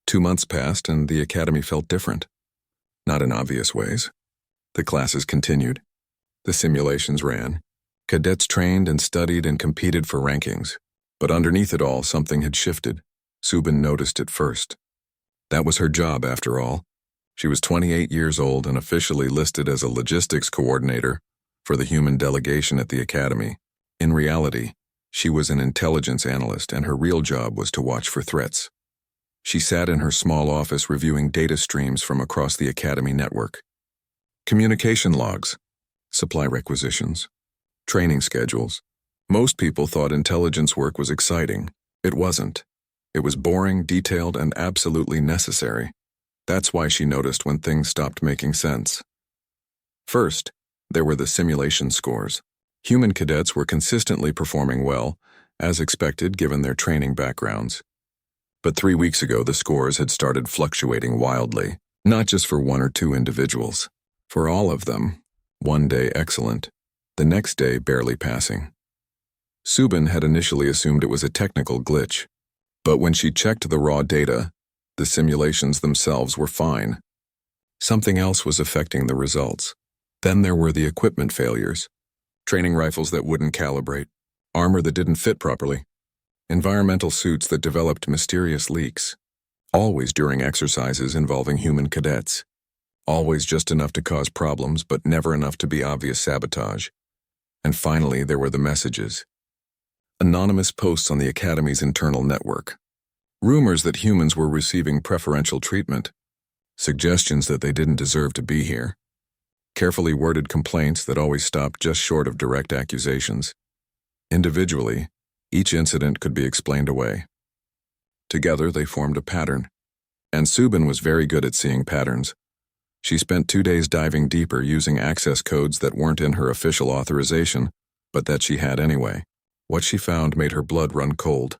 2 months passed and the academy felt different. Not in obvious ways. The classes continued. The simulations ran. Cadets trained and studied and competed for rankings. But underneath it all, something had shifted. Subin noticed it first. That was her job, after all. She was 28 years old and officially listed as a logistics coordinator for the human delegation at the academy. In reality, she was an intelligence analyst and her real job was to watch for threats. She sat in her small office reviewing data streams from across the academy network. Communication logs, supply requisitions, training schedules. Most people thought intelligence work was exciting. It wasn't. It was boring, detailed, and absolutely necessary. That's why she noticed when things stopped making sense. First, there were the simulation scores. Human cadets were consistently performing well, as expected given their training backgrounds. But 3 weeks ago, the scores had started fluctuating wildly, not just for 1 or 2 individuals. For all of them, one day excellent, the next day barely passing. Subin had initially assumed it was a technical glitch, but when she checked the raw data, the simulations themselves were fine. Something else was affecting the results. Then there were the equipment failures. Training rifles that wouldn't calibrate, armor that didn't fit properly, environmental suits that developed mysterious leaks, always during exercises involving human cadets. Always just enough to cause problems, but never enough to be obvious sabotage. And finally, there were the messages. Anonymous posts on the Academy's internal network. Rumors that humans were receiving preferential treatment. Suggestions that they didn't deserve to be here. Carefully worded complaints that always stopped just short of direct accusations. Individually, each incident could be explained away. Together, they formed a pattern. And Subin was very good at seeing patterns. She spent 2 days diving deeper using access codes that weren't in her official authorization, but that she had anyway. What she found made her blood run cold.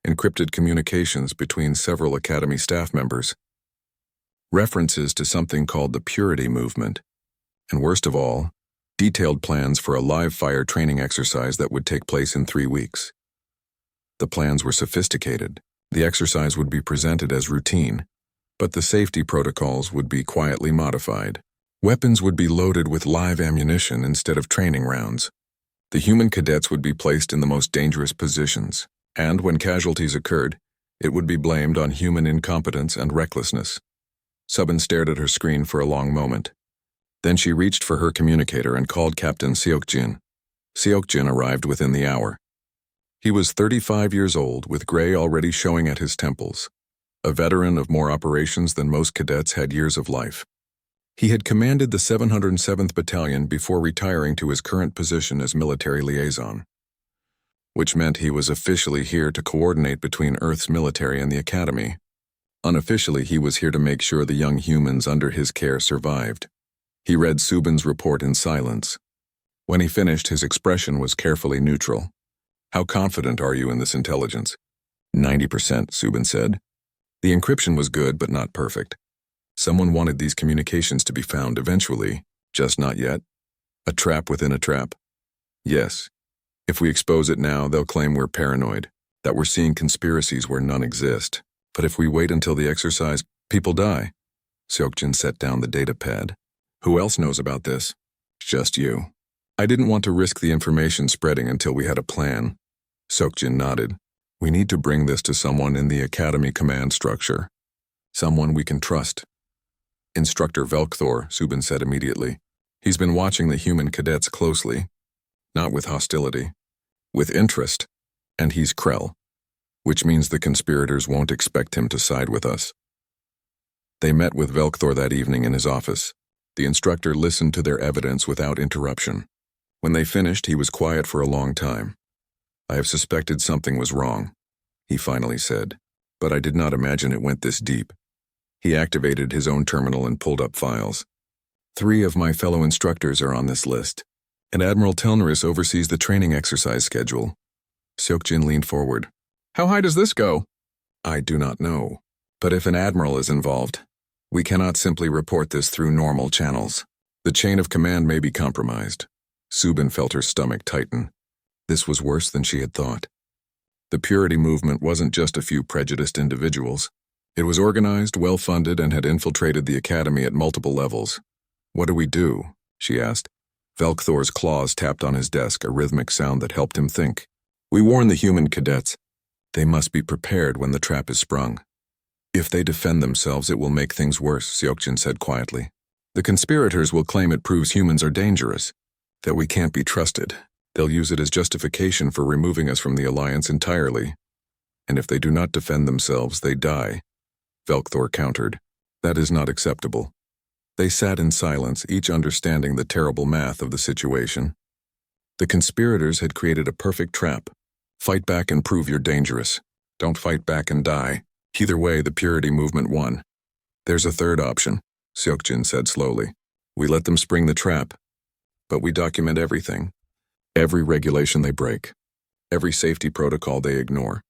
Encrypted communications between several Academy staff members. References to something called the Purity Movement. And worst of all, detailed plans for a live fire training exercise that would take place in 3 weeks. The plans were sophisticated. The exercise would be presented as routine, but the safety protocols would be quietly modified. Weapons would be loaded with live ammunition instead of training rounds. The human cadets would be placed in the most dangerous positions, and when casualties occurred, it would be blamed on human incompetence and recklessness. Subin stared at her screen for a long moment. Then she reached for her communicator and called Captain Seokjin. Seokjin arrived within the hour. He was 35 years old, with gray already showing at his temples. A veteran of more operations than most cadets had years of life. He had commanded the 707th Battalion before retiring to his current position as military liaison, which meant he was officially here to coordinate between Earth's military and the Academy. Unofficially, he was here to make sure the young humans under his care survived. He read Subin's report in silence. When he finished, his expression was carefully neutral. "How confident are you in this intelligence?" 90%, Subin said. The encryption was good, but not perfect. Someone wanted these communications to be found eventually, just not yet. A trap within a trap. Yes. If we expose it now, they'll claim we're paranoid, that we're seeing conspiracies where none exist. But if we wait until the exercise, people die. Seokjin set down the data pad. Who else knows about this? Just you. I didn't want to risk the information spreading until we had a plan. Seokjin nodded. We need to bring this to someone in the Academy command structure. Someone we can trust. Instructor Velkthor, Subin said immediately. He's been watching the human cadets closely. Not with hostility. With interest. And he's Krell. Which means the conspirators won't expect him to side with us. They met with Velkthor that evening in his office. The instructor listened to their evidence without interruption. When they finished, he was quiet for a long time. I have suspected something was wrong, he finally said, but I did not imagine it went this deep. He activated his own terminal and pulled up files. 3 of my fellow instructors are on this list, and Admiral Telneris oversees the training exercise schedule. Seokjin leaned forward. How high does this go? I do not know, but if an admiral is involved, we cannot simply report this through normal channels. The chain of command may be compromised. Subin felt her stomach tighten. This was worse than she had thought. The Purity Movement wasn't just a few prejudiced individuals. It was organized, well-funded, and had infiltrated the academy at multiple levels. "What do we do?" she asked. Velkthor's claws tapped on his desk, a rhythmic sound that helped him think. "We warn the human cadets. They must be prepared when the trap is sprung. If they defend themselves, it will make things worse," Seokjin said quietly. "The conspirators will claim it proves humans are dangerous, that we can't be trusted. They'll use it as justification for removing us from the alliance entirely. And if they do not defend themselves, they die," Velkthor countered. "That is not acceptable." They sat in silence, each understanding the terrible math of the situation. The conspirators had created a perfect trap. Fight back and prove you're dangerous. Don't fight back and die. Either way, the purity movement won. "There's a third option," Seokjin said slowly. "We let them spring the trap, but we document everything. Every regulation they break. Every safety protocol they ignore.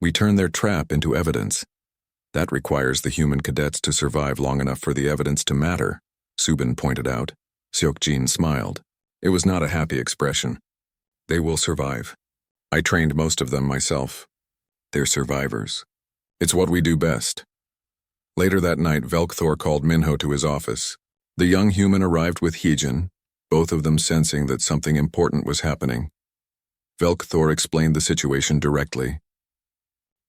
We turn their trap into evidence. That requires the human cadets to survive long enough for the evidence to matter," Subin pointed out. Seokjin smiled. It was not a happy expression. "They will survive. I trained most of them myself. They're survivors. It's what we do best." Later that night, Velkthor called Minho to his office. The young human arrived with Heejin, both of them sensing that something important was happening. Velkthor explained the situation directly.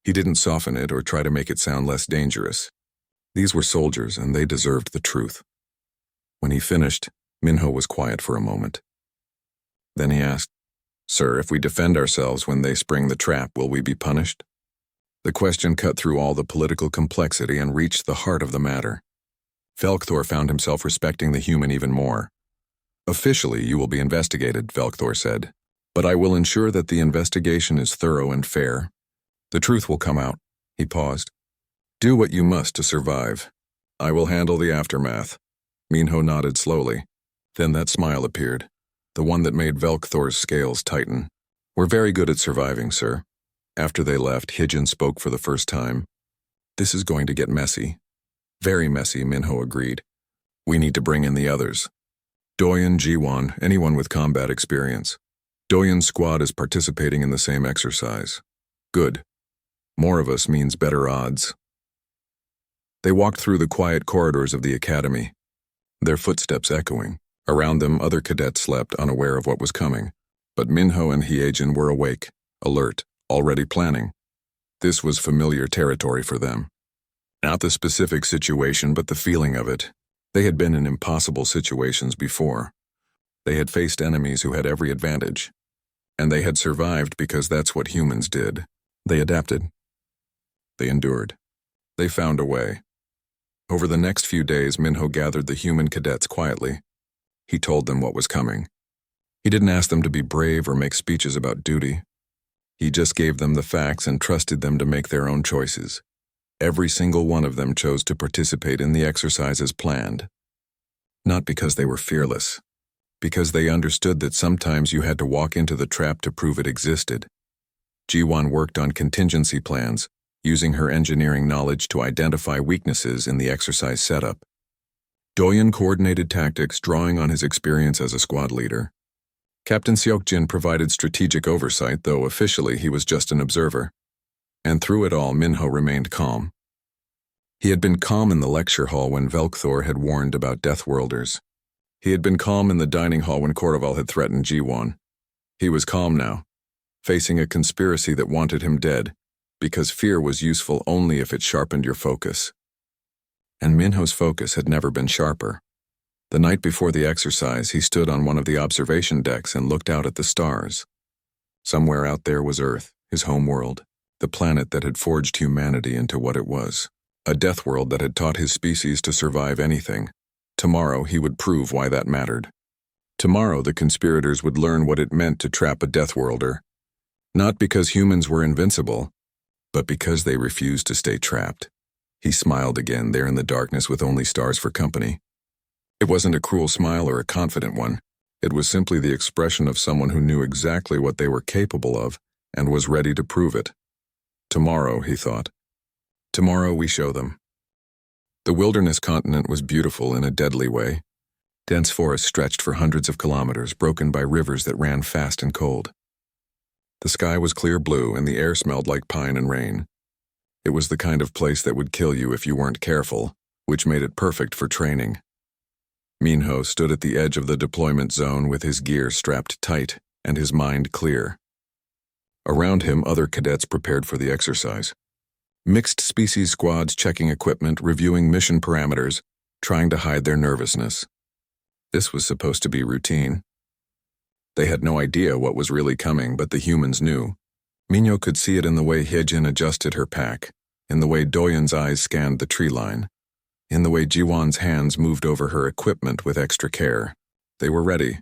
He didn't soften it or try to make it sound less dangerous. These were soldiers, and they deserved the truth. When he finished, Minho was quiet for a moment. Then he asked, "Sir, if we defend ourselves when they spring the trap, will we be punished?" The question cut through all the political complexity and reached the heart of the matter. Velkthor found himself respecting the human even more. "Officially, you will be investigated," Velkthor said. "But I will ensure that the investigation is thorough and fair. The truth will come out." He paused. "Do what you must to survive. I will handle the aftermath." Minho nodded slowly. Then that smile appeared, the one that made Velkthor's scales tighten. "We're very good at surviving, sir." After they left, Heejin spoke for the first time. "This is going to get messy." "Very messy," Minho agreed. "We need to bring in the others. Doyen, Jiwon, anyone with combat experience. Doyen's squad is participating in the same exercise." "Good. More of us means better odds." They walked through the quiet corridors of the academy, their footsteps echoing. Around them, other cadets slept, unaware of what was coming. But Minho and Heejin were awake, alert, already planning. This was familiar territory for them. Not the specific situation, but the feeling of it. They had been in impossible situations before. They had faced enemies who had every advantage. And they had survived because that's what humans did. They adapted. They endured. They found a way. Over the next few days, Minho gathered the human cadets quietly. He told them what was coming. He didn't ask them to be brave or make speeches about duty. He just gave them the facts and trusted them to make their own choices. Every single one of them chose to participate in the exercise as planned. Not because they were fearless, because they understood that sometimes you had to walk into the trap to prove it existed. Jiwon worked on contingency plans, using her engineering knowledge to identify weaknesses in the exercise setup. Doyen coordinated tactics, drawing on his experience as a squad leader. Captain Seokjin provided strategic oversight, though officially he was just an observer. And through it all, Minho remained calm. He had been calm in the lecture hall when Velkthor had warned about Deathworlders. He had been calm in the dining hall when Korval had threatened Jiwon. He was calm now, facing a conspiracy that wanted him dead, because fear was useful only if it sharpened your focus. And Minho's focus had never been sharper. The night before the exercise, he stood on one of the observation decks and looked out at the stars. Somewhere out there was Earth, his home world, the planet that had forged humanity into what it was. A death world that had taught his species to survive anything. Tomorrow he would prove why that mattered. Tomorrow the conspirators would learn what it meant to trap a Deathworlder. Not because humans were invincible, but because they refused to stay trapped. He smiled again, there in the darkness with only stars for company. It wasn't a cruel smile or a confident one. It was simply the expression of someone who knew exactly what they were capable of and was ready to prove it. Tomorrow, he thought. Tomorrow we show them. The wilderness continent was beautiful in a deadly way. Dense forests stretched for hundreds of kilometers, broken by rivers that ran fast and cold. The sky was clear blue and the air smelled like pine and rain. It was the kind of place that would kill you if you weren't careful, which made it perfect for training. Minho stood at the edge of the deployment zone with his gear strapped tight and his mind clear. Around him, other cadets prepared for the exercise. Mixed species squads checking equipment, reviewing mission parameters, trying to hide their nervousness. This was supposed to be routine. They had no idea what was really coming, but the humans knew. Minho could see it in the way Hyejin adjusted her pack, in the way Doyen's eyes scanned the tree line, in the way Jiwon's hands moved over her equipment with extra care. They were ready.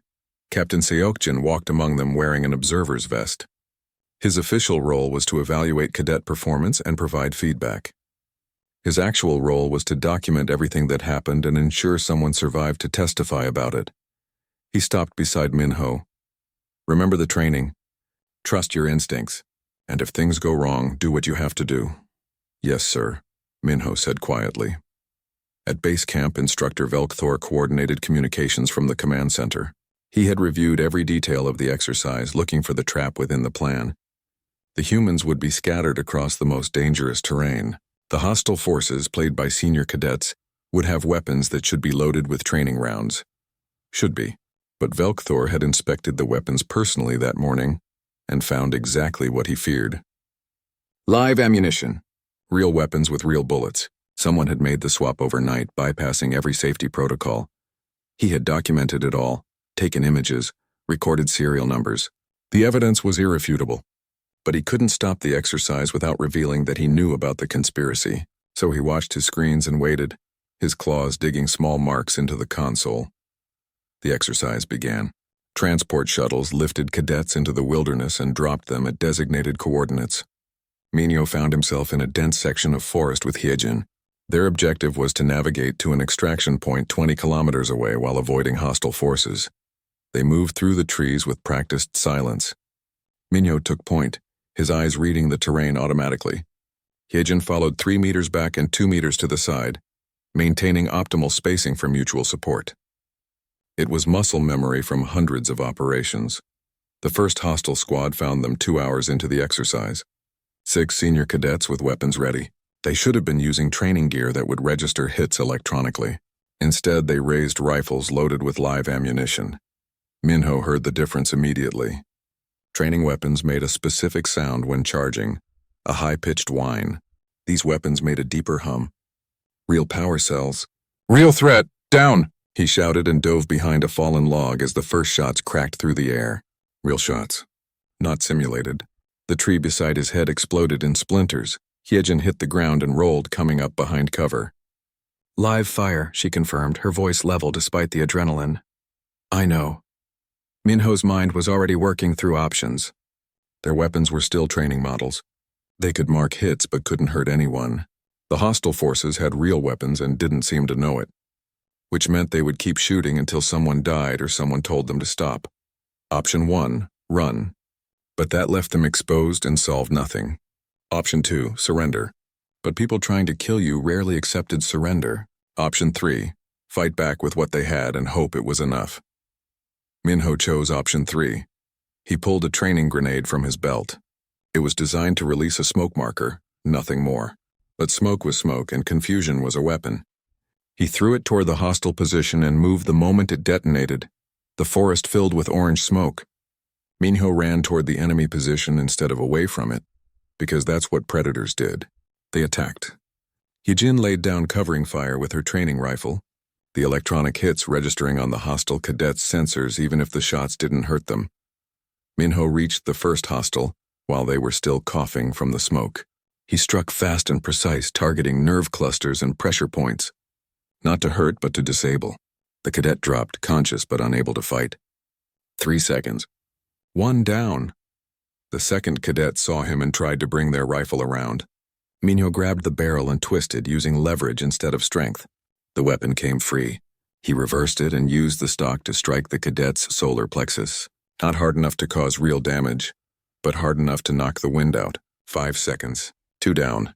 Captain Seokjin walked among them wearing an observer's vest. His official role was to evaluate cadet performance and provide feedback. His actual role was to document everything that happened and ensure someone survived to testify about it. He stopped beside Minho. Remember the training. Trust your instincts. And if things go wrong, do what you have to do. Yes, sir, Minho said quietly. At base camp, Instructor Velkthor coordinated communications from the command center. He had reviewed every detail of the exercise, looking for the trap within the plan. The humans would be scattered across the most dangerous terrain. The hostile forces, played by senior cadets, would have weapons that should be loaded with training rounds. Should be. But Velkthor had inspected the weapons personally that morning and found exactly what he feared. Live ammunition. Real weapons with real bullets. Someone had made the swap overnight, bypassing every safety protocol. He had documented it all, taken images, recorded serial numbers. The evidence was irrefutable. But he couldn't stop the exercise without revealing that he knew about the conspiracy, so he watched his screens and waited, his claws digging small marks into the console. The exercise began. Transport shuttles lifted cadets into the wilderness and dropped them at designated coordinates. Minho found himself in a dense section of forest with Hyejin. Their objective was to navigate to an extraction point 20 kilometers away while avoiding hostile forces. They moved through the trees with practiced silence. Minho took point, his eyes reading the terrain automatically. Hyejin followed 3 meters back and 2 meters to the side, maintaining optimal spacing for mutual support. It was muscle memory from hundreds of operations. The first hostile squad found them 2 hours into the exercise. 6 senior cadets with weapons ready. They should have been using training gear that would register hits electronically. Instead, they raised rifles loaded with live ammunition. Minho heard the difference immediately. Training weapons made a specific sound when charging, a high-pitched whine. These weapons made a deeper hum. Real power cells. Real threat! Down! He shouted and dove behind a fallen log as the first shots cracked through the air. Real shots. Not simulated. The tree beside his head exploded in splinters. Hyejin hit the ground and rolled, coming up behind cover. Live fire, she confirmed, her voice level despite the adrenaline. I know. Minho's mind was already working through options. Their weapons were still training models. They could mark hits but couldn't hurt anyone. The hostile forces had real weapons and didn't seem to know it, which meant they would keep shooting until someone died or someone told them to stop. Option 1, run. But that left them exposed and solved nothing. Option 2, surrender. But people trying to kill you rarely accepted surrender. Option 3, fight back with what they had and hope it was enough. Minho chose option 3. He pulled a training grenade from his belt. It was designed to release a smoke marker, nothing more. But smoke was smoke and confusion was a weapon. He threw it toward the hostile position and moved the moment it detonated. The forest filled with orange smoke. Minho ran toward the enemy position instead of away from it, because that's what predators did. They attacked. Hyejin laid down covering fire with her training rifle, the electronic hits registering on the hostile cadets' sensors even if the shots didn't hurt them. Minho reached the first hostile while they were still coughing from the smoke. He struck fast and precise, targeting nerve clusters and pressure points. Not to hurt, but to disable. The cadet dropped, conscious but unable to fight. 3 seconds. 1 down. The second cadet saw him and tried to bring their rifle around. Minho grabbed the barrel and twisted, using leverage instead of strength. The weapon came free. He reversed it and used the stock to strike the cadet's solar plexus. Not hard enough to cause real damage, but hard enough to knock the wind out. 5 seconds. 2 down.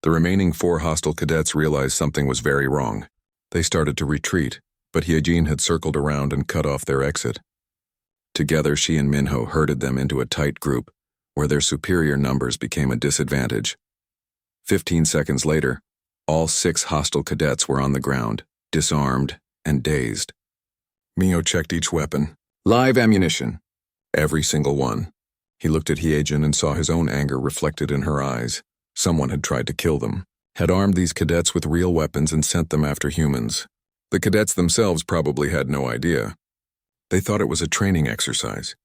The remaining 4 hostile cadets realized something was very wrong. They started to retreat, but Hyejin had circled around and cut off their exit. Together, she and Minho herded them into a tight group, where their superior numbers became a disadvantage. 15 seconds later, all 6 hostile cadets were on the ground, disarmed and dazed. Mio checked each weapon. Live ammunition. Every single one. He looked at Hyejin and saw his own anger reflected in her eyes. Someone had tried to kill them, had armed these cadets with real weapons and sent them after humans. The cadets themselves probably had no idea. They thought it was a training exercise,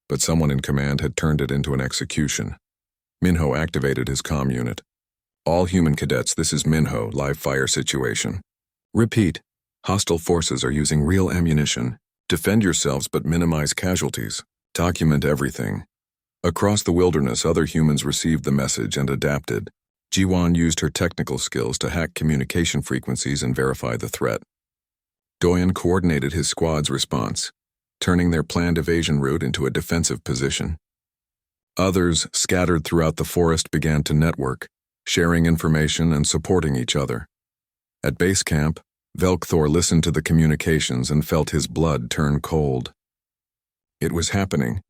but someone in command had turned it into an execution. Minho activated his comm unit. All human cadets, this is Minho, live fire situation. Repeat, hostile forces are using real ammunition. Defend yourselves but minimize casualties. Document everything. Across the wilderness, other humans received the message and adapted. Jiwan used her technical skills to hack communication frequencies and verify the threat. Doyen coordinated his squad's response, turning their planned evasion route into a defensive position. Others, scattered throughout the forest, began to network, sharing information and supporting each other. At base camp, Velkthor listened to the communications and felt his blood turn cold. It was happening.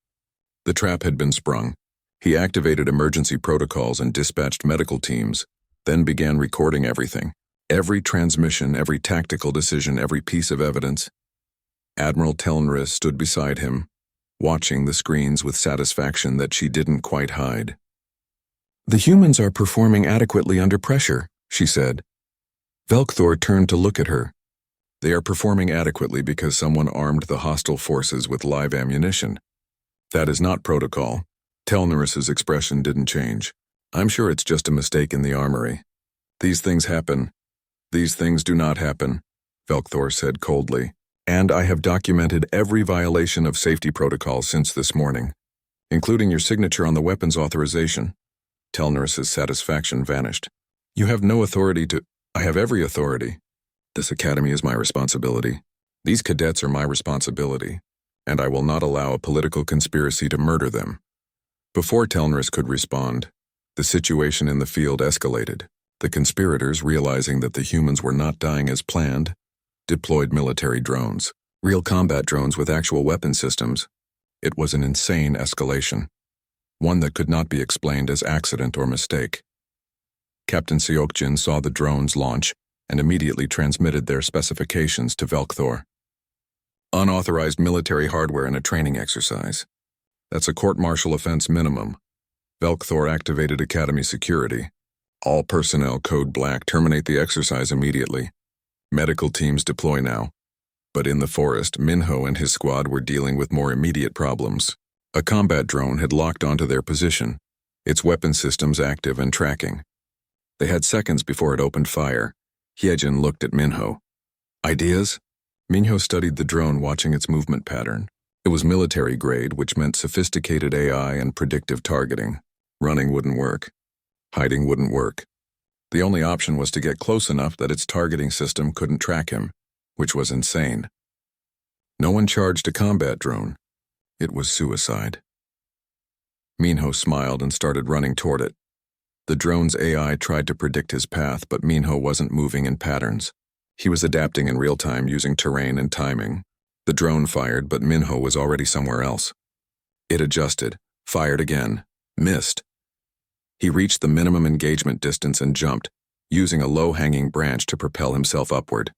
The trap had been sprung. He activated emergency protocols and dispatched medical teams, then began recording everything. Every transmission, every tactical decision, every piece of evidence. Admiral Telnris stood beside him, watching the screens with satisfaction that she didn't quite hide. "The humans are performing adequately under pressure," she said. Velkthor turned to look at her. "They are performing adequately because someone armed the hostile forces with live ammunition. That is not protocol." Telnaris's expression didn't change. "I'm sure it's just a mistake in the armory. These things happen. These things do not happen," Velkthor said coldly. "And I have documented every violation of safety protocols since this morning, including your signature on the weapons authorization." Telnaris's satisfaction vanished. "You have no authority to—" "I have every authority. This academy is my responsibility. These cadets are my responsibility, and I will not allow a political conspiracy to murder them." Before Telnaris could respond, the situation in the field escalated. The conspirators, realizing that the humans were not dying as planned, deployed military drones, real combat drones with actual weapon systems. It was an insane escalation, one that could not be explained as accident or mistake. Captain Seokjin saw the drones launch and immediately transmitted their specifications to Velkthor. "Unauthorized military hardware in a training exercise. That's a court-martial offense minimum." Velkthor activated Academy security. "All personnel code black, terminate the exercise immediately. Medical teams deploy now." But in the forest, Minho and his squad were dealing with more immediate problems. A combat drone had locked onto their position, its weapon systems active and tracking. They had seconds before it opened fire. Hyejin looked at Minho. "Ideas?" Minho studied the drone, watching its movement pattern. It was military grade, which meant sophisticated AI and predictive targeting. Running wouldn't work. Hiding wouldn't work. The only option was to get close enough that its targeting system couldn't track him, which was insane. No one charged a combat drone. It was suicide. Minho smiled and started running toward it. The drone's AI tried to predict his path, but Minho wasn't moving in patterns. He was adapting in real time using terrain and timing. The drone fired, but Minho was already somewhere else. It adjusted, fired again, missed. He reached the minimum engagement distance and jumped, using a low-hanging branch to propel himself upward.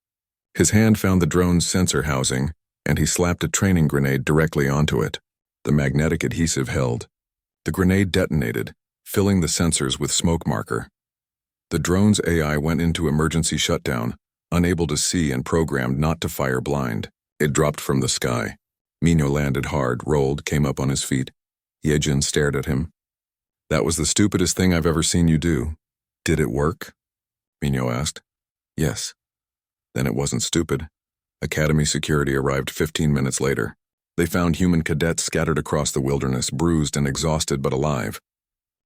His hand found the drone's sensor housing, and he slapped a training grenade directly onto it. The magnetic adhesive held. The grenade detonated, filling the sensors with smoke marker. The drone's AI went into emergency shutdown, unable to see and programmed not to fire blind. It dropped from the sky. Minho landed hard, rolled, came up on his feet. Hyejin stared at him. "That was the stupidest thing I've ever seen you do." "Did it work?" Minho asked. "Yes." "Then it wasn't stupid." Academy security arrived 15 minutes later. They found human cadets scattered across the wilderness, bruised and exhausted but alive.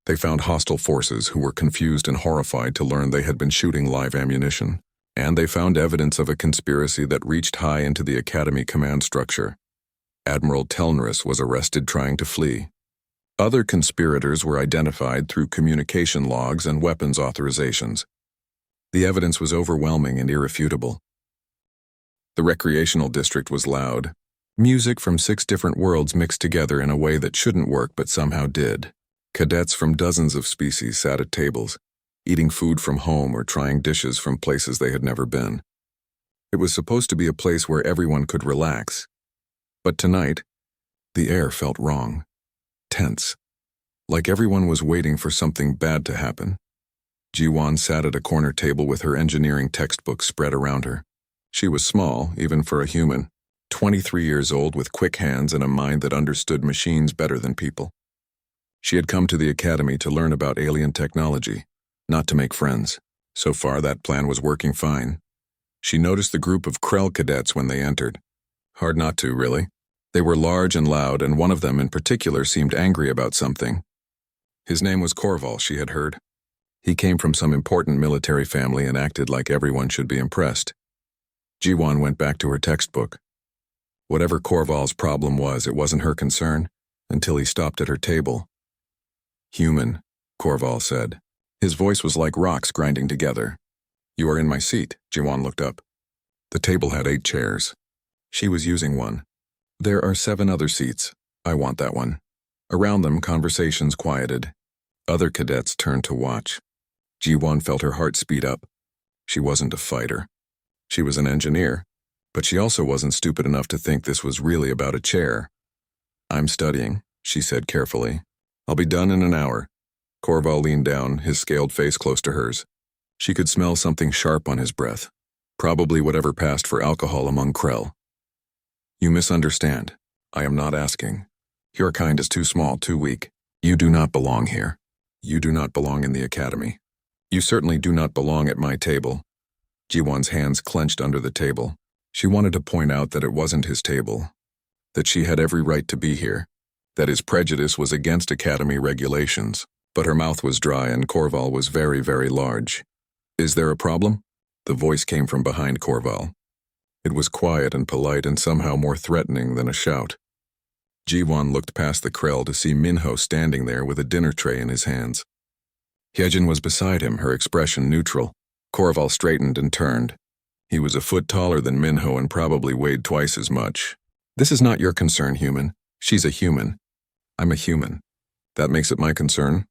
They found hostile forces who were confused and horrified to learn they had been shooting live ammunition. And they found evidence of a conspiracy that reached high into the Academy command structure. Admiral Telnris was arrested trying to flee. Other conspirators were identified through communication logs and weapons authorizations. The evidence was overwhelming and irrefutable. The recreational district was loud. Music from 6 different worlds mixed together in a way that shouldn't work but somehow did. Cadets from dozens of species sat at tables. eating food from home or trying dishes from places they had never been. It was supposed to be a place where everyone could relax. But tonight, the air felt wrong, tense, like everyone was waiting for something bad to happen. Ji-won sat at a corner table with her engineering textbook spread around her. She was small, even for a human, 23 years old with quick hands and a mind that understood machines better than people. She had come to the academy to learn about alien technology, not to make friends. So far, that plan was working fine. She noticed the group of Krell cadets when they entered. Hard not to, really. They were large and loud, and one of them in particular seemed angry about something. His name was Korval, she had heard. He came from some important military family and acted like everyone should be impressed. Ji-won went back to her textbook. Whatever Korval's problem was, it wasn't her concern, until he stopped at her table. "Human," Korval said. His voice was like rocks grinding together. "You are in my seat." Ji-won looked up. The table had 8 chairs. She was using one. "There are 7 other seats. I want that one." Around them, conversations quieted. Other cadets turned to watch. Ji-won felt her heart speed up. She wasn't a fighter. She was an engineer, but she also wasn't stupid enough to think this was really about a chair. "I'm studying," she said carefully. "I'll be done in an hour." Korval leaned down, his scaled face close to hers. She could smell something sharp on his breath, probably whatever passed for alcohol among Krell. "You misunderstand. I am not asking. Your kind is too small, too weak. You do not belong here. You do not belong in the academy. You certainly do not belong at my table." Ji-won's hands clenched under the table. She wanted to point out that it wasn't his table, that she had every right to be here, that his prejudice was against academy regulations, but her mouth was dry and Korval was very, very large. "Is there a problem?" The voice came from behind Korval. It was quiet and polite and somehow more threatening than a shout. Ji-won looked past the Krell to see Minho standing there with a dinner tray in his hands. Hyejin was beside him, her expression neutral. Korval straightened and turned. He was a foot taller than Minho and probably weighed twice as much. "This is not your concern, human. She's a human. I'm a human. That makes it my concern."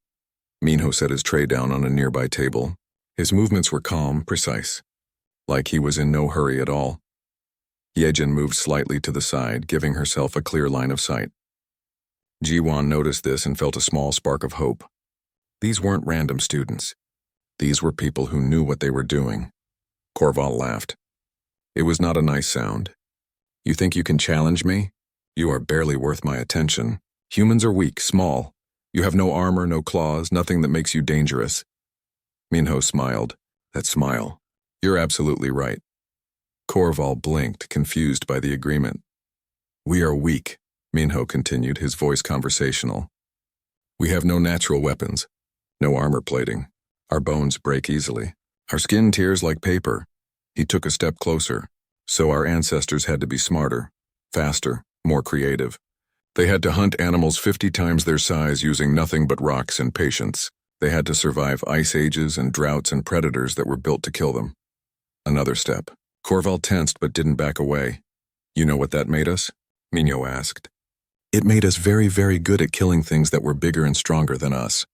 Minho set his tray down on a nearby table. His movements were calm, precise, like he was in no hurry at all. Hyejin moved slightly to the side, giving herself a clear line of sight. Ji-won noticed this and felt a small spark of hope. These weren't random students. These were people who knew what they were doing. Korval laughed. It was not a nice sound. "You think you can challenge me? You are barely worth my attention. Humans are weak, small. You have no armor, no claws, nothing that makes you dangerous." Minho smiled. That smile. "You're absolutely right." Korval blinked, confused by the agreement. "We are weak," Minho continued, his voice conversational. "We have no natural weapons, no armor plating. Our bones break easily. Our skin tears like paper." He took a step closer. "So our ancestors had to be smarter, faster, more creative. They had to hunt animals 50 times their size using nothing but rocks and patience. They had to survive ice ages and droughts and predators that were built to kill them." Another step. Korval tensed but didn't back away. "You know what that made us?" Minho asked. "It made us very, very good at killing things that were bigger and stronger than us.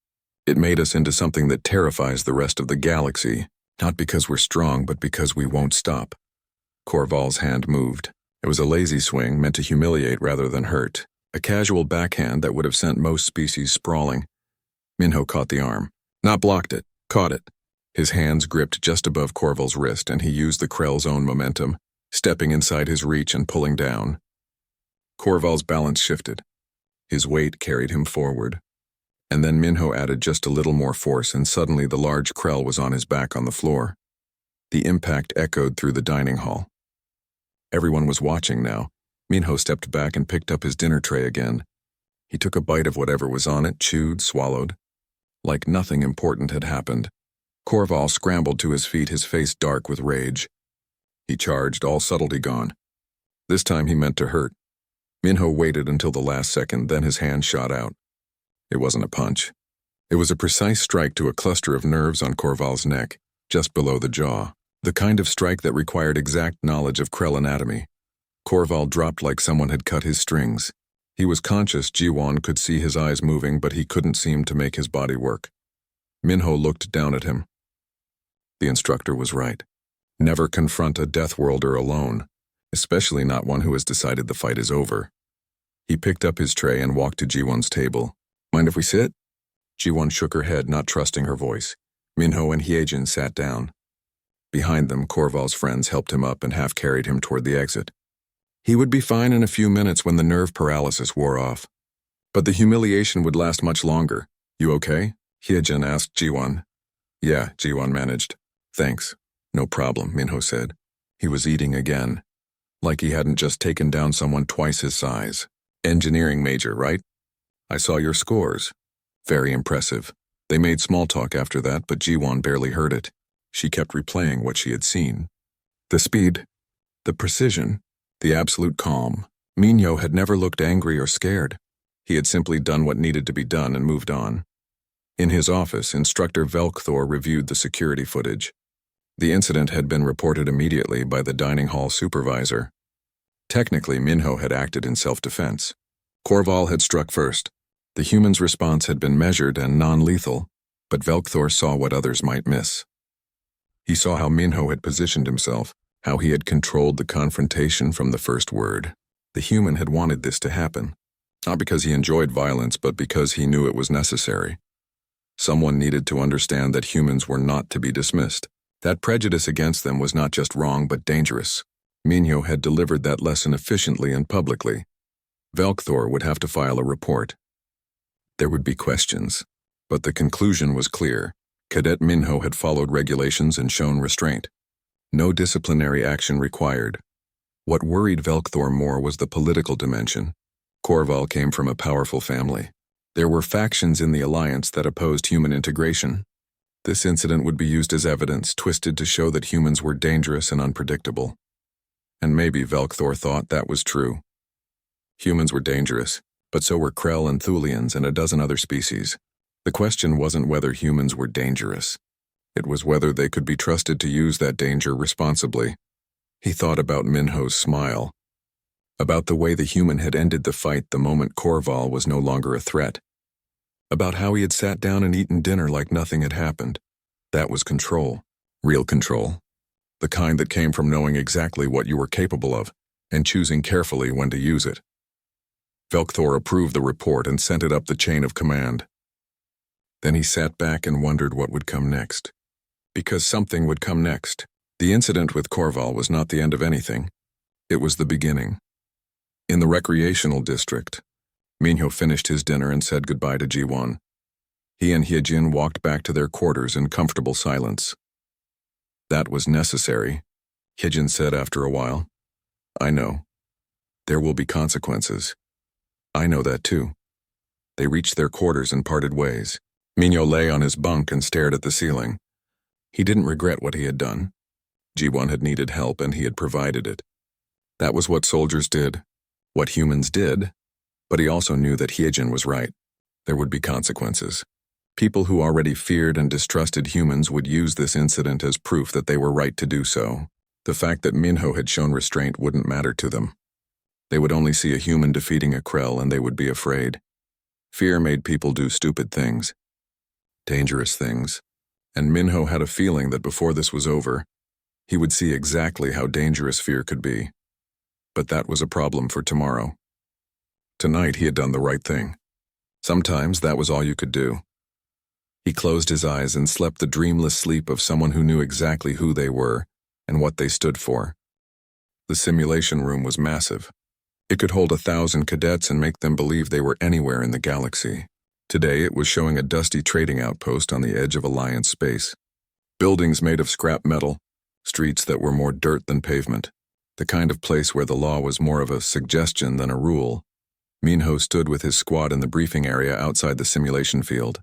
It made us into something that terrifies the rest of the galaxy, not because we're strong, but because we won't stop." Korval's hand moved. It was a lazy swing meant to humiliate rather than hurt, a casual backhand that would have sent most species sprawling. Minho caught the arm. Not blocked it, caught it. His hands gripped just above Korval's wrist, and he used the Krell's own momentum, stepping inside his reach and pulling down. Korval's balance shifted. His weight carried him forward. And then Minho added just a little more force, and suddenly the large Krell was on his back on the floor. The impact echoed through the dining hall. Everyone was watching now. Minho stepped back and picked up his dinner tray again. He took a bite of whatever was on it, chewed, swallowed. Like nothing important had happened. Korval scrambled to his feet, his face dark with rage. He charged, all subtlety gone. This time he meant to hurt. Minho waited until the last second, then his hand shot out. It wasn't a punch. It was a precise strike to a cluster of nerves on Korval's neck, just below the jaw. The kind of strike that required exact knowledge of Krell anatomy. Korval dropped like someone had cut his strings. He was conscious. Ji-won could see his eyes moving, but he couldn't seem to make his body work. Minho looked down at him. The instructor was right. Never confront a Deathworlder alone, especially not one who has decided the fight is over. He picked up his tray and walked to Ji-won's table. Mind if we sit? Ji-won shook her head, not trusting her voice. Minho and Hyejin sat down. Behind them, Korval's friends helped him up and half-carried him toward the exit. He would be fine in a few minutes when the nerve paralysis wore off. But the humiliation would last much longer. You okay? Hyejin asked Ji-won. Yeah, Ji-won managed. Thanks. No problem, Minho said. He was eating again. Like he hadn't just taken down someone twice his size. Engineering major, right? I saw your scores. Very impressive. They made small talk after that, but Ji-won barely heard it. She kept replaying what she had seen. The speed, the precision, the absolute calm. Minho had never looked angry or scared. He had simply done what needed to be done and moved on. In his office, Instructor Velkthor reviewed the security footage. The incident had been reported immediately by the dining hall supervisor. Technically, Minho had acted in self-defense. Korval had struck first. The human's response had been measured and non-lethal, but Velkthor saw what others might miss. He saw how Minho had positioned himself, how he had controlled the confrontation from the first word. The human had wanted this to happen, not because he enjoyed violence, but because he knew it was necessary. Someone needed to understand that humans were not to be dismissed. That prejudice against them was not just wrong, but dangerous. Minho had delivered that lesson efficiently and publicly. Velkthor would have to file a report. There would be questions, but the conclusion was clear. Cadet Minho had followed regulations and shown restraint. No disciplinary action required. What worried Velkthor more was the political dimension. Korval came from a powerful family. There were factions in the alliance that opposed human integration. This incident would be used as evidence, twisted to show that humans were dangerous and unpredictable. And maybe Velkthor thought that was true. Humans were dangerous, but so were Krell and Thulians and a dozen other species. The question wasn't whether humans were dangerous. It was whether they could be trusted to use that danger responsibly. He thought about Minho's smile, about the way the human had ended the fight the moment Korval was no longer a threat, about how he had sat down and eaten dinner like nothing had happened. That was control, real control, the kind that came from knowing exactly what you were capable of and choosing carefully when to use it. Velkthor approved the report and sent it up the chain of command. Then he sat back and wondered what would come next. Because something would come next. The incident with Korval was not the end of anything. It was the beginning. In the recreational district, Minho finished his dinner and said goodbye to Ji-won. He and Hyejin walked back to their quarters in comfortable silence. That was necessary, Hyejin said after a while. I know. There will be consequences. I know that too. They reached their quarters and parted ways. Minho lay on his bunk and stared at the ceiling. He didn't regret what he had done. Ji-won had needed help and he had provided it. That was what soldiers did, what humans did, but he also knew that Hyejin was right. There would be consequences. People who already feared and distrusted humans would use this incident as proof that they were right to do so. The fact that Minho had shown restraint wouldn't matter to them. They would only see a human defeating a Krell and they would be afraid. Fear made people do stupid things. Dangerous things. And Minho had a feeling that before this was over, he would see exactly how dangerous fear could be. But that was a problem for tomorrow. Tonight he had done the right thing. Sometimes that was all you could do. He closed his eyes and slept the dreamless sleep of someone who knew exactly who they were and what they stood for. The simulation room was massive. It could hold 1,000 cadets and make them believe they were anywhere in the galaxy. Today it was showing a dusty trading outpost on the edge of Alliance space. Buildings made of scrap metal, streets that were more dirt than pavement. The kind of place where the law was more of a suggestion than a rule. Minho stood with his squad in the briefing area outside the simulation field.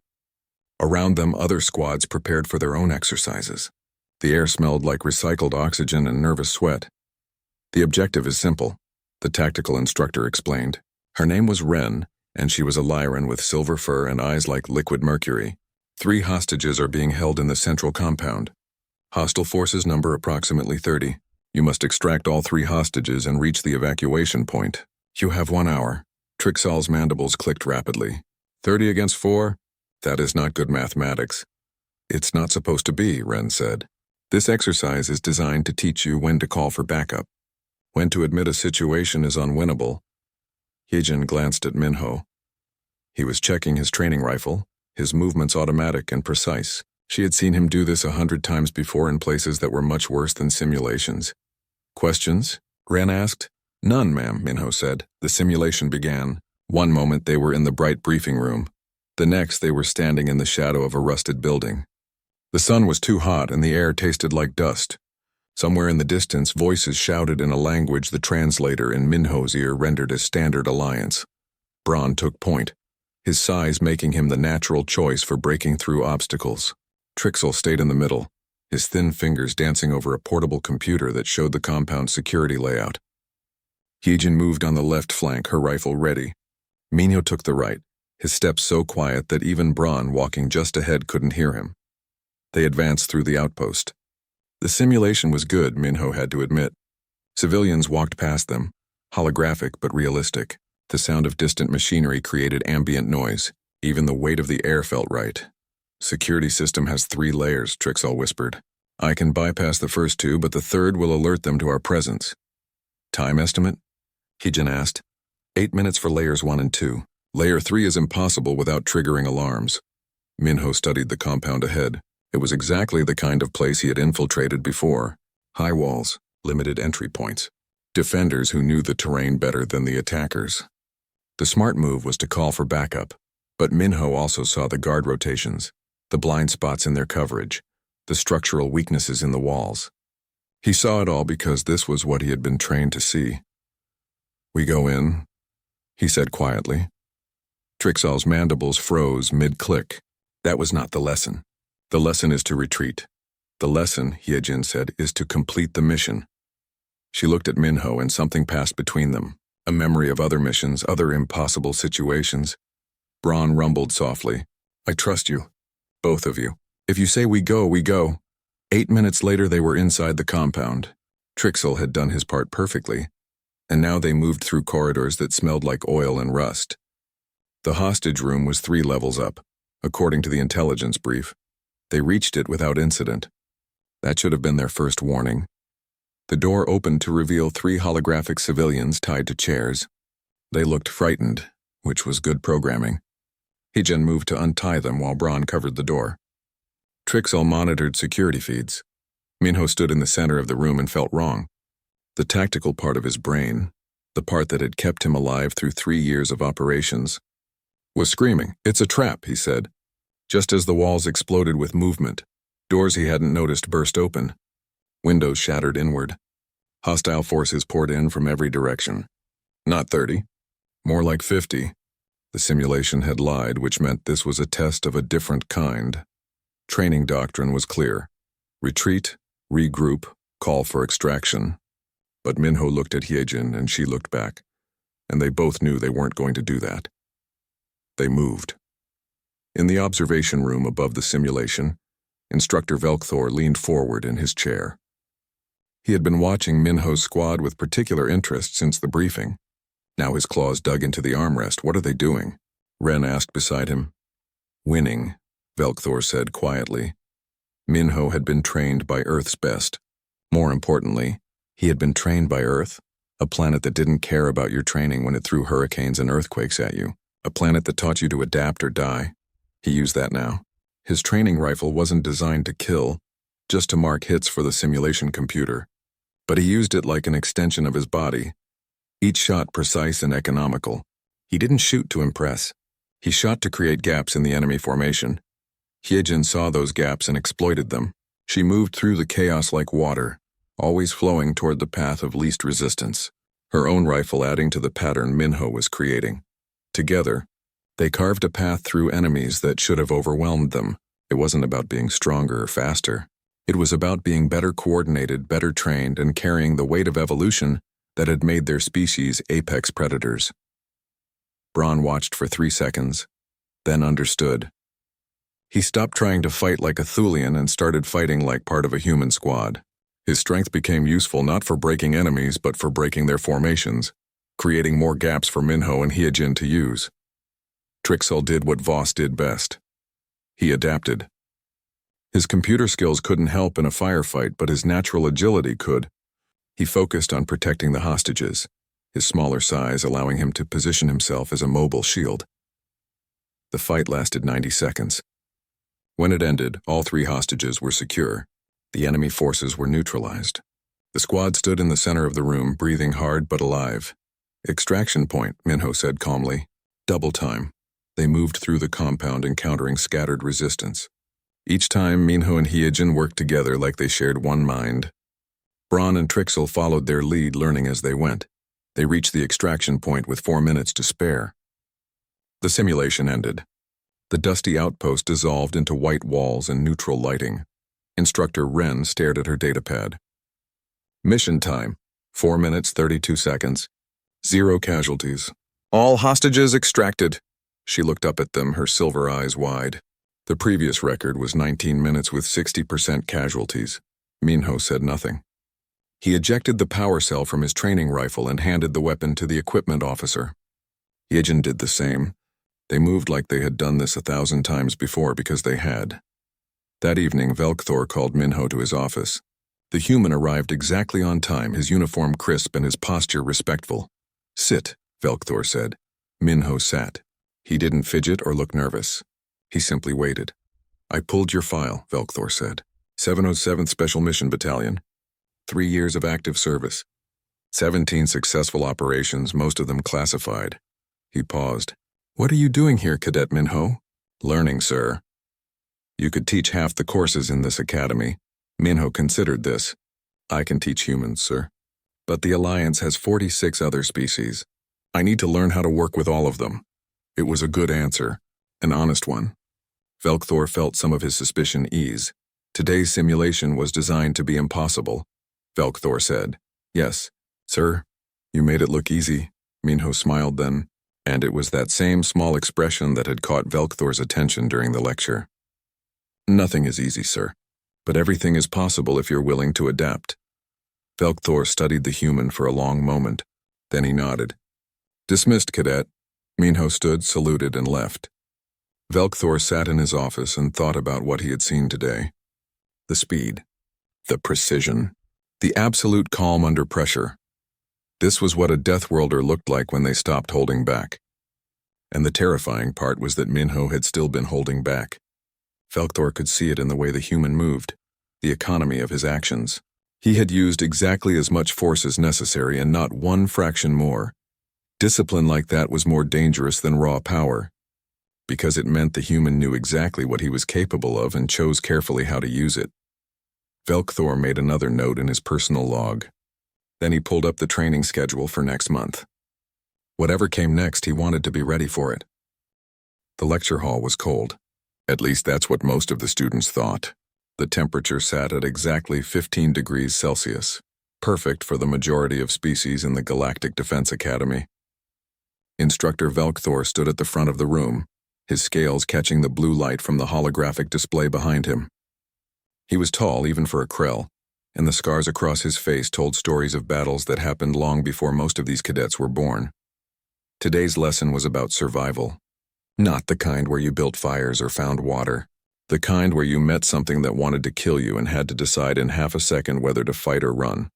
Around them, other squads prepared for their own exercises. The air smelled like recycled oxygen and nervous sweat. The objective is simple, the tactical instructor explained. Her name was Ren, and she was a Lyran with silver fur and eyes like liquid mercury. 3 hostages are being held in the central compound. Hostile forces number approximately 30. You must extract all 3 hostages and reach the evacuation point. You have 1 hour. Trixal's mandibles clicked rapidly. 30 against 4? That is not good mathematics. It's not supposed to be, Ren said. This exercise is designed to teach you when to call for backup, when to admit a situation is unwinnable. Hyejin glanced at Minho. He was checking his training rifle, his movements automatic and precise. She had seen him do this 100 times before in places that were much worse than simulations. Questions? Ren asked. None, ma'am, Minho said. The simulation began. One moment they were in the bright briefing room. The next they were standing in the shadow of a rusted building. The sun was too hot and the air tasted like dust. Somewhere in the distance, voices shouted in a language the translator in Minho's ear rendered as standard alliance. Braun took point, his size making him the natural choice for breaking through obstacles. Trixel stayed in the middle, his thin fingers dancing over a portable computer that showed the compound's security layout. Hyejin moved on the left flank, her rifle ready. Minho took the right, his steps so quiet that even Braun, walking just ahead, couldn't hear him. They advanced through the outpost. The simulation was good, Minho had to admit. Civilians walked past them, holographic but realistic. The sound of distant machinery created ambient noise. Even the weight of the air felt right. Security system has 3 layers, Trixel whispered. I can bypass the first 2, but the third will alert them to our presence. Time estimate? Hyejin asked. 8 minutes for layers 1 and 2. Layer 3 is impossible without triggering alarms. Minho studied the compound ahead. It was exactly the kind of place he had infiltrated before. High walls, limited entry points. Defenders who knew the terrain better than the attackers. The smart move was to call for backup, but Minho also saw the guard rotations, the blind spots in their coverage, the structural weaknesses in the walls. He saw it all because this was what he had been trained to see. We go in, he said quietly. Trixel's mandibles froze mid-click. That was not the lesson. The lesson is to retreat. The lesson, Hyejin said, is to complete the mission. She looked at Minho and something passed between them, a memory of other missions, other impossible situations. Braun rumbled softly. I trust you. Both of you. If you say we go, we go. 8 minutes later they were inside the compound. Trixel had done his part perfectly, and now they moved through corridors that smelled like oil and rust. The hostage room was 3 levels up, according to the intelligence brief. They reached it without incident. That should have been their first warning. The door opened to reveal 3 holographic civilians tied to chairs. They looked frightened, which was good programming. Hyejin moved to untie them while Braun covered the door. Trixel monitored security feeds. Minho stood in the center of the room and felt wrong. The tactical part of his brain, the part that had kept him alive through 3 years of operations, was screaming. It's a trap, he said. Just as the walls exploded with movement, doors he hadn't noticed burst open. Windows shattered inward. Hostile forces poured in from every direction. Not 30, more like 50. The simulation had lied, which meant this was a test of a different kind. Training doctrine was clear. Retreat, regroup, call for extraction. But Minho looked at Hyejin and she looked back, and they both knew they weren't going to do that. They moved. In the observation room above the simulation, Instructor Velkthor leaned forward in his chair. He had been watching Minho's squad with particular interest since the briefing. Now his claws dug into the armrest. What are they doing? Ren asked beside him. Winning, Velkthor said quietly. Minho had been trained by Earth's best. More importantly, he had been trained by Earth, a planet that didn't care about your training when it threw hurricanes and earthquakes at you, a planet that taught you to adapt or die. He used that now. His training rifle wasn't designed to kill, just to mark hits for the simulation computer. But he used it like an extension of his body, each shot precise and economical. He didn't shoot to impress. He shot to create gaps in the enemy formation. Hyejin saw those gaps and exploited them. She moved through the chaos like water, always flowing toward the path of least resistance, her own rifle adding to the pattern Minho was creating. Together, they carved a path through enemies that should have overwhelmed them. It wasn't about being stronger or faster. It was about being better coordinated, better trained, and carrying the weight of evolution that had made their species apex predators. Braun watched for 3 seconds, then understood. He stopped trying to fight like a Thulian and started fighting like part of a human squad. His strength became useful not for breaking enemies, but for breaking their formations, creating more gaps for Minho and Hyejin to use. Trixel did what Voss did best. He adapted. His computer skills couldn't help in a firefight, but his natural agility could. He focused on protecting the hostages, his smaller size allowing him to position himself as a mobile shield. The fight lasted 90 seconds. When it ended, all 3 hostages were secure. The enemy forces were neutralized. The squad stood in the center of the room, breathing hard but alive. "Extraction point," Minho said calmly. "Double time." They moved through the compound, encountering scattered resistance. Each time, Minho and Hyejin worked together like they shared one mind. Braun and Trixel followed their lead, learning as they went. They reached the extraction point with 4 minutes to spare. The simulation ended. The dusty outpost dissolved into white walls and neutral lighting. Instructor Ren stared at her datapad. Mission time, 4 minutes 32 seconds. 0 casualties. All hostages extracted. She looked up at them, her silver eyes wide. The previous record was 19 minutes with 60% casualties. Minho said nothing. He ejected the power cell from his training rifle and handed the weapon to the equipment officer. Hyejin did the same. They moved like they had done this 1,000 times before because they had. That evening, Velkthor called Minho to his office. The human arrived exactly on time, his uniform crisp and his posture respectful. "Sit," Velkthor said. Minho sat. He didn't fidget or look nervous. He simply waited. "I pulled your file," Velkthor said. 707th Special Mission Battalion. 3 years of active service. 17 successful operations, most of them classified. He paused. "What are you doing here, Cadet Minho?" "Learning, sir." "You could teach half the courses in this academy." Minho considered this. "I can teach humans, sir. But the Alliance has 46 other species. I need to learn how to work with all of them." It was a good answer, an honest one. Velkthor felt some of his suspicion ease. Today's simulation was designed to be impossible. Velkthor said, "Yes, sir. You made it look easy." Minho smiled then, and it was that same small expression that had caught Velkthor's attention during the lecture. "Nothing is easy, sir, but everything is possible if you're willing to adapt." Velkthor studied the human for a long moment. Then he nodded. "Dismissed, Cadet." Minho stood, saluted, and left. Velkthor sat in his office and thought about what he had seen today. The speed, the precision, the absolute calm under pressure. This was what a Deathworlder looked like when they stopped holding back. And the terrifying part was that Minho had still been holding back. Velkthor could see it in the way the human moved, the economy of his actions. He had used exactly as much force as necessary and not one fraction more. Discipline like that was more dangerous than raw power, because it meant the human knew exactly what he was capable of and chose carefully how to use it. Velkthor made another note in his personal log. Then he pulled up the training schedule for next month. Whatever came next, he wanted to be ready for it. The lecture hall was cold. At least that's what most of the students thought. The temperature sat at exactly 15 degrees Celsius, perfect for the majority of species in the Galactic Defense Academy. Instructor Velkthor stood at the front of the room, his scales catching the blue light from the holographic display behind him. He was tall even for a Krell, and the scars across his face told stories of battles that happened long before most of these cadets were born. Today's lesson was about survival. Not the kind where you built fires or found water. The kind where you met something that wanted to kill you and had to decide in half a second whether to fight or run.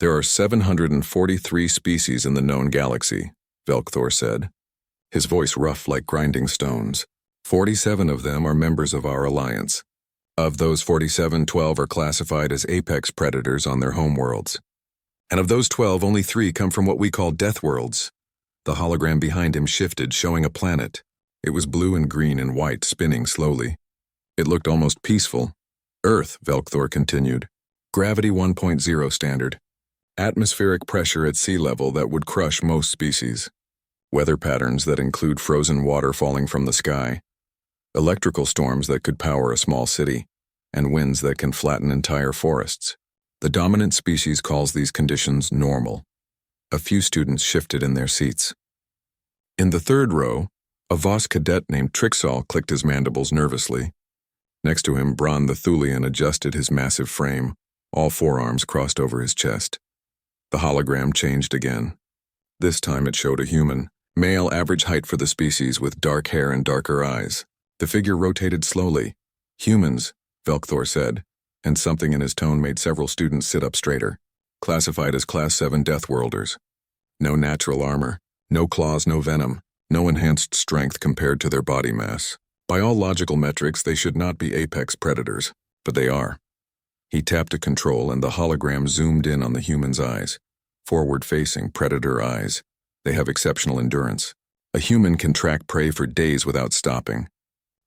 There are 743 species in the known galaxy, Velkthor said, his voice rough like grinding stones. 47 of them are members of our alliance. Of those 47, 12 are classified as apex predators on their homeworlds. And of those 12, only 3 come from what we call Deathworlds. The hologram behind him shifted, showing a planet. It was blue and green and white, spinning slowly. It looked almost peaceful. Earth, Velkthor continued. Gravity 1.0 standard. Atmospheric pressure at sea level that would crush most species. Weather patterns that include frozen water falling from the sky. Electrical storms that could power a small city. And winds that can flatten entire forests. The dominant species calls these conditions normal. A few students shifted in their seats. In the third row, a Voss cadet named Trixol clicked his mandibles nervously. Next to him, Bron the Thulian adjusted his massive frame, all forearms crossed over his chest. The hologram changed again. This time it showed a human, male average height for the species with dark hair and darker eyes. The figure rotated slowly. Humans, Velkthor said, and something in his tone made several students sit up straighter. Classified as Class 7 Deathworlders. No natural armor, no claws, no venom, no enhanced strength compared to their body mass. By all logical metrics, they should not be apex predators, but they are. He tapped a control and the hologram zoomed in on the human's eyes. Forward-facing predator eyes. They have exceptional endurance. A human can track prey for days without stopping.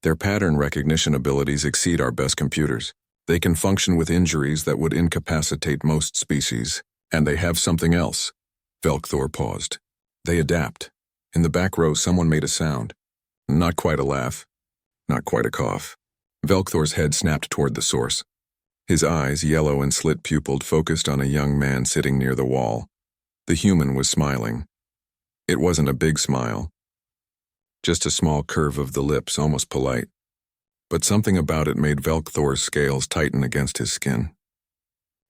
Their pattern recognition abilities exceed our best computers. They can function with injuries that would incapacitate most species. And they have something else. Velkthor paused. They adapt. In the back row, someone made a sound. Not quite a laugh. Not quite a cough. Velkthor's head snapped toward the source. His eyes, yellow and slit-pupilled, focused on a young man sitting near the wall. The human was smiling. It wasn't a big smile. Just a small curve of the lips, almost polite. But something about it made Velkthor's scales tighten against his skin.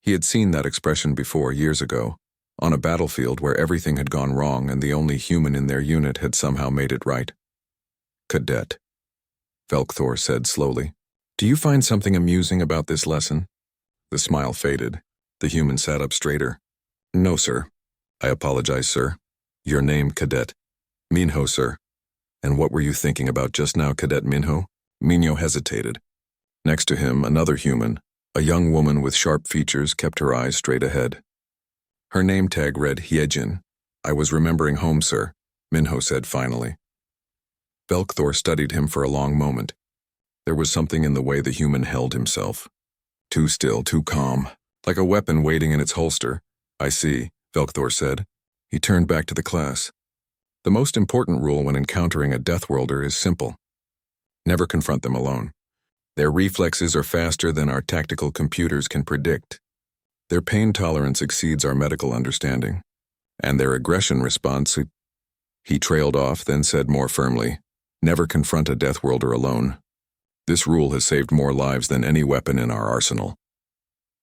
He had seen that expression before, years ago, on a battlefield where everything had gone wrong and the only human in their unit had somehow made it right. Cadet, Velkthor said slowly. Do you find something amusing about this lesson? The smile faded. The human sat up straighter. No, sir. I apologize, sir. Your name, Cadet. Minho, sir. And what were you thinking about just now, Cadet Minho? Minho hesitated. Next to him, another human, a young woman with sharp features, kept her eyes straight ahead. Her name tag read Hyejin. I was remembering home, sir, Minho said finally. Velkthor studied him for a long moment. There was something in the way the human held himself. Too still, too calm, like a weapon waiting in its holster. I see, Velkthor said. He turned back to the class. The most important rule when encountering a Deathworlder is simple. Never confront them alone. Their reflexes are faster than our tactical computers can predict. Their pain tolerance exceeds our medical understanding. And their aggression response... He trailed off, then said more firmly, never confront a Deathworlder alone. This rule has saved more lives than any weapon in our arsenal.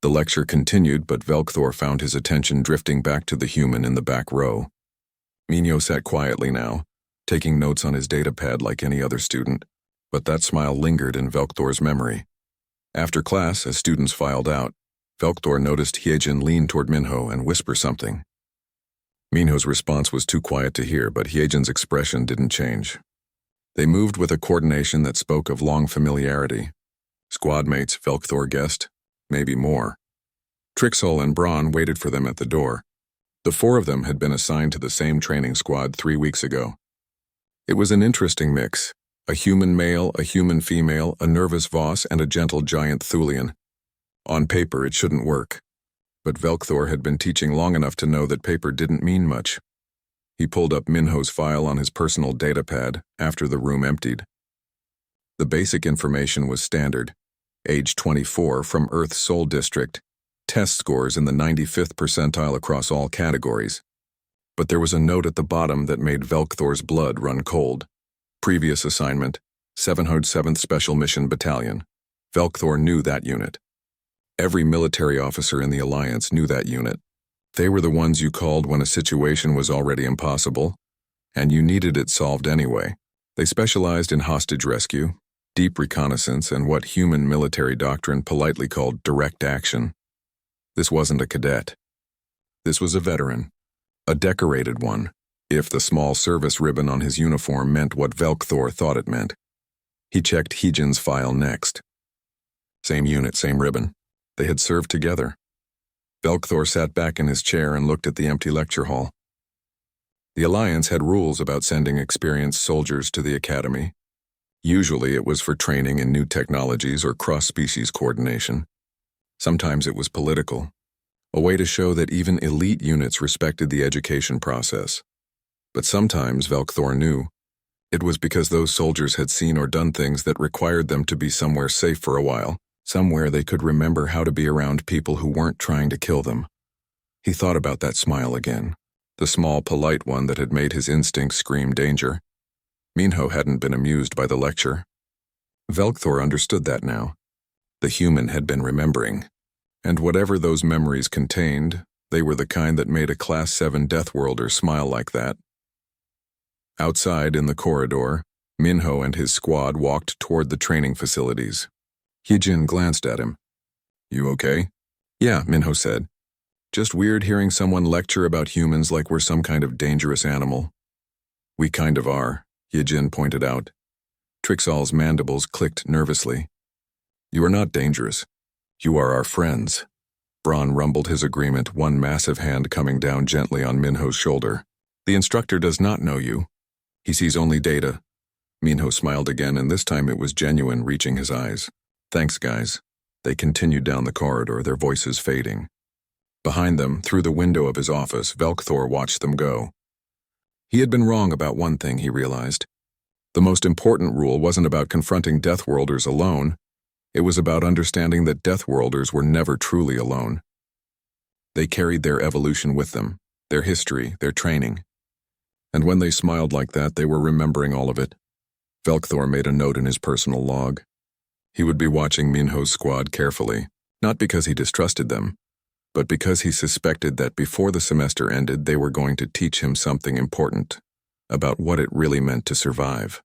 The lecture continued, but Velkthor found his attention drifting back to the human in the back row. Minho sat quietly now, taking notes on his datapad like any other student, but that smile lingered in Velkthor's memory. After class, as students filed out, Velkthor noticed Hyejin lean toward Minho and whisper something. Minho's response was too quiet to hear, but Hyejin's expression didn't change. They moved with a coordination that spoke of long familiarity. Squad mates, Velkthor guessed, maybe more. Trixol and Braun waited for them at the door. The four of them had been assigned to the same training squad 3 weeks ago. It was an interesting mix. A human male, a human female, a nervous Voss, and a gentle giant Thulian. On paper, it shouldn't work. But Velkthor had been teaching long enough to know that paper didn't mean much. He pulled up Minho's file on his personal datapad after the room emptied. The basic information was standard. Age 24, from Earth Sol District. Test scores in the 95th percentile across all categories. But there was a note at the bottom that made Velkthor's blood run cold. Previous assignment, 707th Special Mission Battalion. Velkthor knew that unit. Every military officer in the Alliance knew that unit. They were the ones you called when a situation was already impossible, and you needed it solved anyway. They specialized in hostage rescue, deep reconnaissance, and what human military doctrine politely called direct action. This wasn't a cadet. This was a veteran, a decorated one, if the small service ribbon on his uniform meant what Velkthor thought it meant. He checked Hyejin's file next. Same unit, same ribbon. They had served together. Velkthor sat back in his chair and looked at the empty lecture hall. The Alliance had rules about sending experienced soldiers to the Academy. Usually it was for training in new technologies or cross-species coordination. Sometimes it was political, a way to show that even elite units respected the education process. But sometimes, Velkthor knew, it was because those soldiers had seen or done things that required them to be somewhere safe for a while, somewhere they could remember how to be around people who weren't trying to kill them. He thought about that smile again, the small, polite one that had made his instincts scream danger. Minho hadn't been amused by the lecture. Velkthor understood that now. The human had been remembering, and whatever those memories contained, they were the kind that made a Class 7 Deathworlder smile like that. Outside in the corridor, Minho and his squad walked toward the training facilities. Hyejin glanced at him. You okay? Yeah, Minho said. Just weird hearing someone lecture about humans like we're some kind of dangerous animal. We kind of are, Hyejin pointed out. Trixol's mandibles clicked nervously. You are not dangerous. You are our friends. Braun rumbled his agreement, one massive hand coming down gently on Minho's shoulder. The instructor does not know you. He sees only data. Minho smiled again, and this time it was genuine, reaching his eyes. Thanks, guys. They continued down the corridor, their voices fading. Behind them, through the window of his office, Velkthor watched them go. He had been wrong about one thing, he realized. The most important rule wasn't about confronting Deathworlders alone. It was about understanding that Deathworlders were never truly alone. They carried their evolution with them, their history, their training. And when they smiled like that, they were remembering all of it. Velkthor made a note in his personal log. He would be watching Minho's squad carefully, not because he distrusted them, but because he suspected that before the semester ended, they were going to teach him something important about what it really meant to survive.